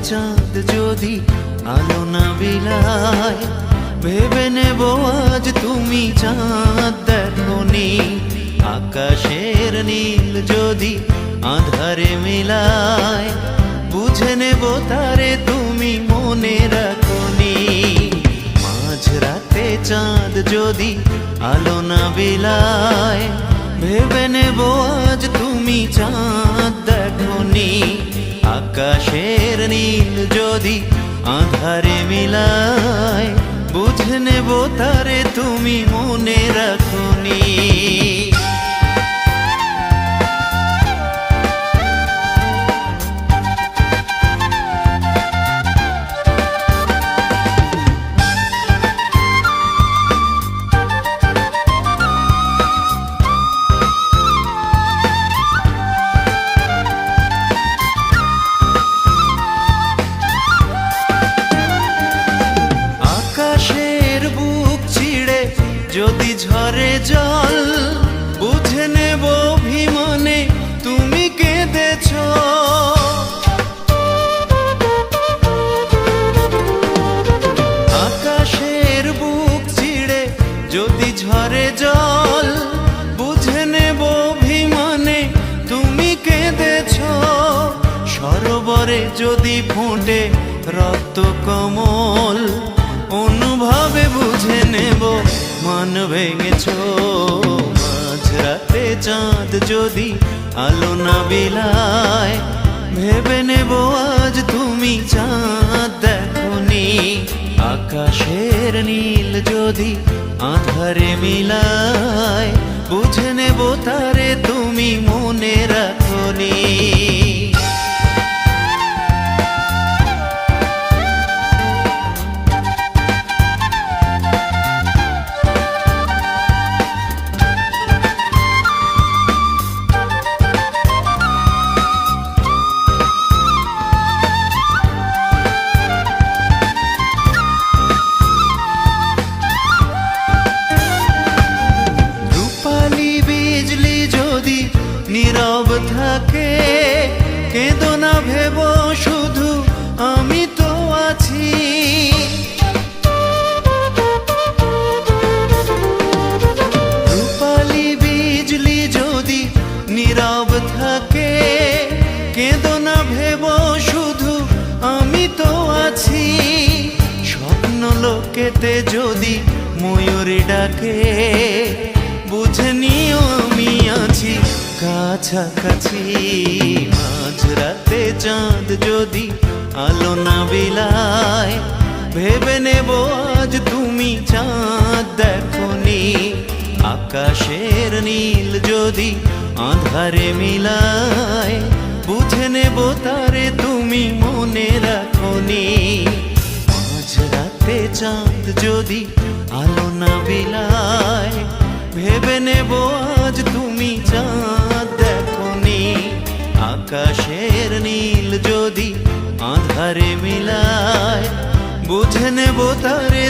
চাঁদ যদি আলো না বিলায়, ভেবে নেব আজ তুমি চাঁদ দেখোনি। আকাশের নীল যদি আধারে মিলায়, বুঝে নেব তারে তুমি মনে রাখোনি। মাঝরাতে চাঁদ যদি আলো না বিলায়, ভেবে নেব আজ তুমি চাঁদ দেখোনি। আকাশের নীল যদি আধারে মিলায়, বুঝে নেব তারে তুমি মনে রাখোনি। যদি ঝরে জল, বুঝে নেব অভিমানে তুমি কেঁদেছ। আকাশের বুক চিড়ে যদি ঝরে জল, বুঝে নেব অভিমানে তুমি কেঁদেছ। সরোবরে যদি ফোটে রক্ত কমল, অনুভবে বুঝে নেব মান ভেঙেছ। মাঝরাতে চাঁদ যদি আলো না বিলায়, ভেবে নেব আজ তুমি চাঁদ দেখোনি। আকাশের নীল যদি আধারে মিলায়, বুঝে নেব তারে তুমি মনে রাখোনি। নীরব থাকে, কেঁদো না ভেব শুধু আমি তো আছি। রূপালী বিজলি যদি নীরব থাকে, কেঁদো না ভেব শুধু আমি তো আছি। স্বপ্ন লোকেতে যদি ময়ূরী ডাকে, বুঝে নিও আমি আছি কাছাকাছি। মাঝরাতে চাঁদ যদি আলো না বিলায়, ভেবে নেব আজ তুমি চাঁদ দেখোনি। আকাশের নীল যদি আধারে মিলায়, বুঝে নেব তারে তুমি মনে রাখোনি। মাঝরাতে চাঁদ যদি আলো না বিলায়, ভেবে নেব আজ তুমি চাঁদ দেখোনি। আকাশের নীল যদি আধারে মিলায়, বুঝে নেব তারে।